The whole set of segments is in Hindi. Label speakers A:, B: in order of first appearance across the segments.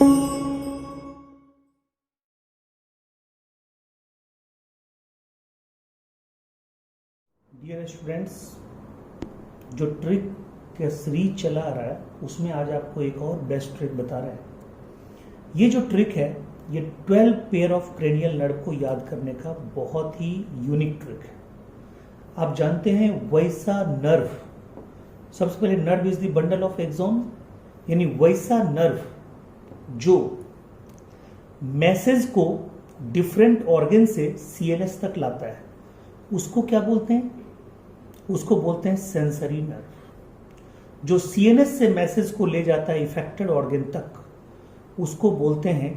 A: डियर स्टूडेंट्स, जो ट्रिक का सीरीज चला आ रहा है उसमें आज आपको एक और बेस्ट ट्रिक बता रहे हैं। ये जो ट्रिक है ये 12 पेयर ऑफ क्रेनियल नर्व को याद करने का बहुत ही यूनिक ट्रिक है। आप जानते हैं वैसा नर्व, सबसे पहले nerve is the bundle of axon, यानी वैसा नर्व जो मैसेज को डिफरेंट ऑर्गन से सीएनएस तक लाता है, उसको क्या बोलते हैं? उसको बोलते हैं सेंसरी नर्व। जो सीएनएस से मैसेज को ले जाता है इफेक्टेड ऑर्गन तक, उसको बोलते हैं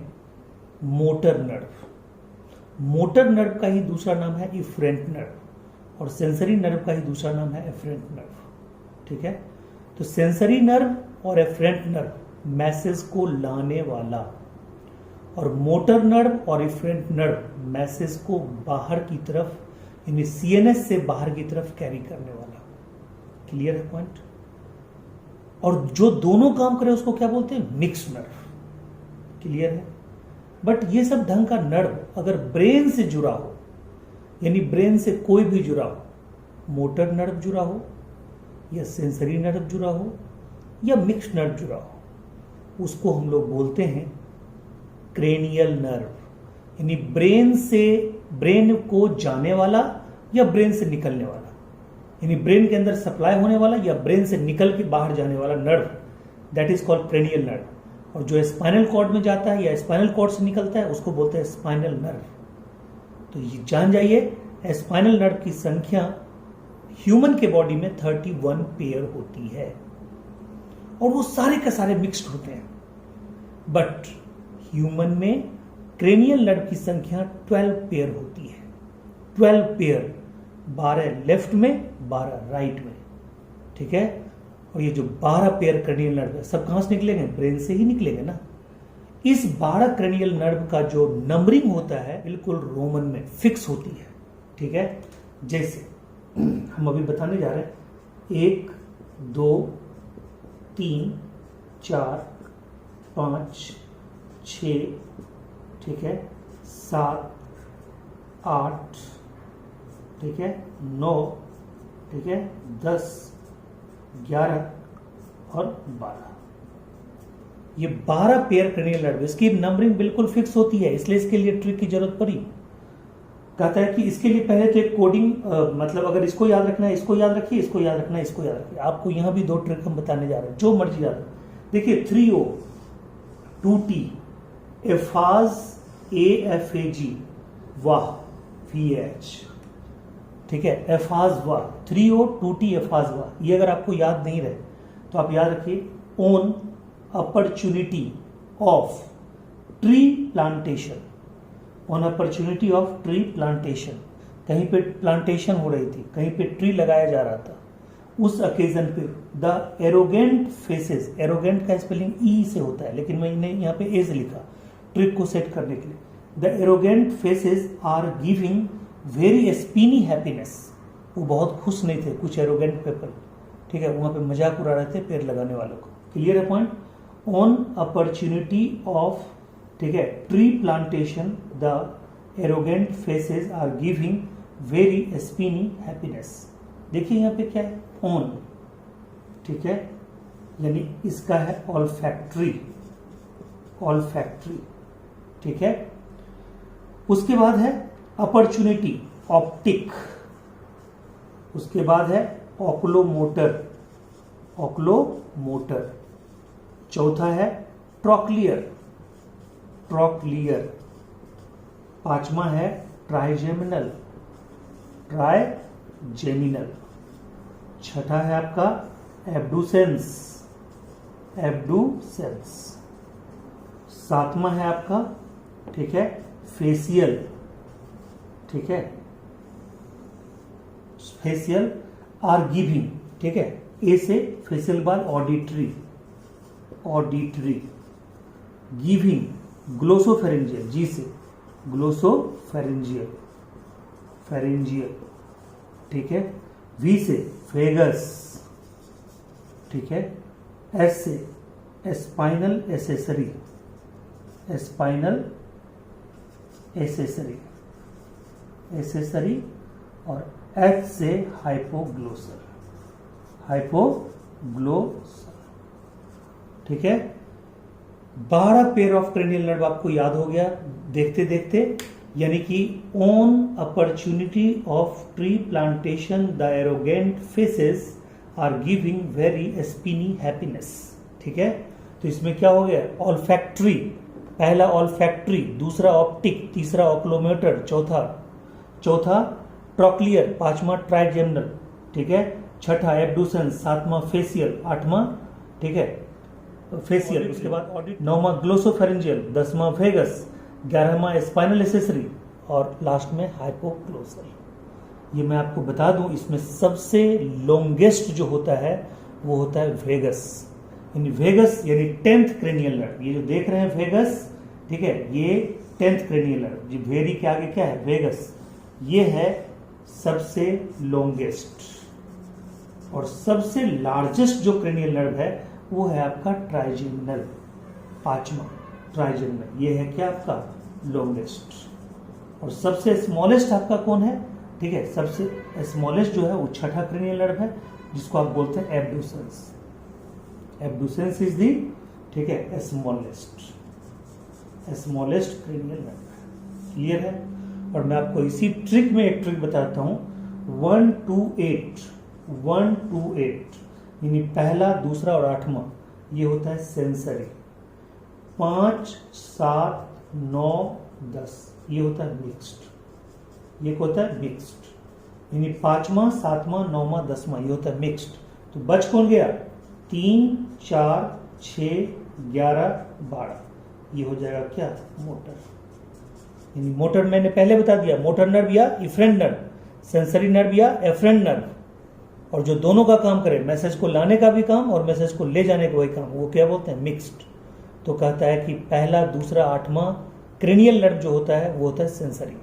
A: मोटर नर्व। मोटर नर्व का ही दूसरा नाम है इफरेंट नर्व और सेंसरी नर्व का ही दूसरा नाम है एफरेंट नर्व। ठीक है, तो सेंसरी नर्व और एफरेंट नर्व मैसेज को लाने वाला और मोटर नर्व और इफरेंट नर्व मैसेज को बाहर की तरफ, यानी सीएनएस से बाहर की तरफ कैरी करने वाला। क्लियर है पॉइंट? और जो दोनों काम करे उसको क्या बोलते हैं? Mix nerve. क्लियर है? बट ये सब ढंग का नर्व अगर ब्रेन से जुड़ा हो, यानी ब्रेन से कोई भी जुड़ा हो, मोटर नर्व जुड़ा हो या सेंसरी नर्व जुड़ा हो या मिक्स नर्व जुड़ा हो, उसको हम लोग बोलते हैं क्रेनियल नर्व। यानी ब्रेन को जाने वाला या ब्रेन से निकलने वाला, यानी ब्रेन के अंदर सप्लाई होने वाला या ब्रेन से निकल के बाहर जाने वाला nerve, that is called cranial nerve. और जो स्पाइनल कॉर्ड में जाता है या स्पाइनल कॉर्ड से निकलता है उसको बोलते हैं स्पाइनल नर्व। तो ये जान जाइए, स्पाइनल नर्व की संख्या ह्यूमन के बॉडी में 31 पेयर होती है और वो सारे के सारे मिक्स्ड होते हैं। बट ह्यूमन में क्रेनियल नर्व की संख्या 12 पेयर होती है। 12 पेयर, 12 लेफ्ट में, 12 राइट में। ठीक है, और ये जो 12 पेयर क्रेनियल नर्व है सब कहां से निकलेंगे? ब्रेन से ही निकलेंगे ना। इस 12 क्रेनियल नर्व का जो नंबरिंग होता है बिल्कुल रोमन में फिक्स होती है। ठीक है, जैसे हम अभी बताने जा रहे हैं 1 2 3 4 5 6, ठीक है, 7 8, ठीक है, 9, ठीक है, 10 11 और 12। ये 12 पेयर क्रेनियल नर्व, इसकी नंबरिंग बिल्कुल फिक्स होती है, इसलिए इसके लिए ट्रिक की जरूरत पड़ी। कहता है कि इसके लिए पहले तो एक कोडिंग, मतलब अगर इसको याद रखना है इसको याद रखिए, इसको याद रखना है इसको याद रखिए। आपको यहां भी 2 ट्रिक हम बताने जा रहे हैं, जो मर्जी याद रखें। देखिए 3O 2T एफाज AFAG वाह VH, ठीक है, एफाज वाह 3O 2T एफाज वाह। ये अगर आपको याद नहीं रहे तो आप याद रखिए own opportunity of tree plantation, on opportunity of tree plantation. कहीं पे प्लांटेशन हो रही थी, कहीं पे ट्री लगाया जा रहा था, उस ओकेजन पे द एरोगेंट फेसेस, एरोगेंट का स्पेलिंग ई से होता है लेकिन मैंने यहाँ पे ए से लिखा ट्रिक को सेट करने के लिए। The arrogant faces are giving very spiny happiness. वो बहुत खुश नहीं थे कुछ एरोगेंट पीपल, ठीक है, वहां पे मजाक उड़ा रहे थे पेड़ लगाने वालों को। क्लियर है पॉइंट? ऑन अपॉर्चुनिटी ऑफ, ठीक है, tree plantation the arrogant faces are giving very spiny happiness. देखिए यहाँ पे क्या है? ऑन, ठीक है, यानी इसका है ऑल्फैक्ट्री, ऑल्फैक्ट्री, ठीक है। उसके बाद है अपॉर्चुनिटी ऑप्टिक, उसके बाद है ऑक्लोमोटर, ऑक्लोमोटर। चौथा है ट्रॉक्लियर, ट्रॉक्लियर। पांचवा है ट्राइजेमिनल, ट्राइजेमिनल। छठा है आपका एब्डुसेंस, एब्डुसेंस। सातवां है आपका, ठीक है, फेशियल, ठीक है, फेशियल आर गिविंग, ठीक है, ए से फेशियल बाद ऑडिटरी, ऑडिटरी। गिविंग ग्लोसोफेरेंजियल, जी से ग्लोसोफेरेंजियल, फेरेंजियल, ठीक है। वी से वेगस, ठीक है। एस से स्पाइनल एसेसरी, स्पाइनल एसेसरी, और H से हाइपोग्लोसल, ठीक है। 12 पेयर ऑफ क्रेनियल नर्व आपको याद हो गया देखते देखते, यानी कि on opportunity of tree plantation the arrogant faces are giving very spiny happiness, ठीक है। तो इसमें क्या हो गया, ऑल्फैक्ट्री, पहला ऑल्फैक्ट्री, दूसरा ऑप्टिक, तीसरा ऑक्लोमीटर, चौथा ट्रॉक्लियर, पांचवा ट्राइजेमिनल, ठीक है, छठा एब्डुसेंस, सातवां फेसियल, आठवां, ठीक है, फेसियल, उसके बाद ऑडिट, नौवां ग्लोसोफेरेंजियल, 10वां वेगस, 11वां स्पाइनल एसेसरी और लास्ट में हाइपोग्लोसल। ये मैं आपको बता दूं, इसमें सबसे लॉन्गेस्ट जो होता है वो होता है वेगस, वेगस यानी 10th क्रेनियल नर्व। ये जो देख रहे हैं वेगस, ठीक है, ये 10th क्रेनियल नर्व, जी वेरी के आगे क्या है, वेगस, ये है सबसे लॉन्गेस्ट। और सबसे लार्जेस्ट जो क्रेनियल नर्व है वो है आपका ट्राइजेमिनल, पांचवा ट्राइजेमिनल, ये है क्या आपका लॉन्गेस्ट। और सबसे स्मॉलेस्ट आपका कौन है, ठीक है, सबसे स्मॉलेस्ट जो है वो छठा क्रेनियल नर्व है, जिसको आप बोलते हैं एब्डुसेंस। एब्डुसेंस इज दी, ठीक है, स्मॉलेस्ट क्रेनियल नर्व। क्लियर है। और मैं आपको इसी ट्रिक में एक ट्रिक बताता हूं, 1 to 8, यानी पहला, दूसरा और आठवां, ये होता है सेंसरी। 5, 7, 9, 10 ये होता है मिक्स्ड, ये होता है मिक्स्ड, यानी 5वां, 7वां, 9वां, 10वां ये होता है मिक्स्ड। तो बच कौन गया, 3, 4, 6, 11, 12, ये हो जाएगा क्या, मोटर। यानी मोटर मैंने पहले बता दिया, मोटर नर्व या इफरेंट नर्व, सेंसरी नर्व या एफरेंट नर्व, और जो दोनों का काम करे, मैसेज को लाने का भी काम और मैसेज को ले जाने का वही काम, वो क्या बोलते हैं, मिक्स्ड। तो कहता है कि पहला, दूसरा, आठवां क्रेनियल नर्व जो होता है वो होता है सेंसरी,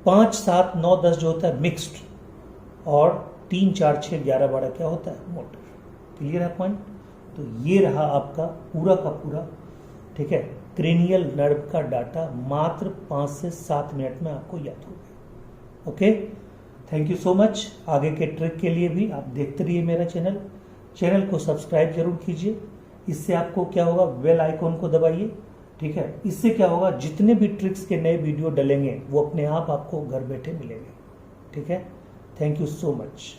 A: 5, 7, 9, 10 जो होता है मिक्स्ड, और 3, 4, 6, 11, 12 क्या होता है, मोटर। क्लियर है पॉइंट। तो ये रहा आपका पूरा का पूरा, ठीक है, क्रेनियल नर्व का डाटा मात्र 5 से 7 मिनट में आपको याद हो गया। Okay, thank you so much. आगे के ट्रिक के लिए भी आप देखते रहिए मेरा चैनल को सब्सक्राइब जरूर कीजिए। इससे आपको क्या होगा, बेल आइकॉन को दबाइए, ठीक है। इससे क्या होगा, जितने भी ट्रिक्स के नए वीडियो डलेंगे वो अपने आप आपको घर बैठे मिलेंगे, ठीक है। Thank you so much.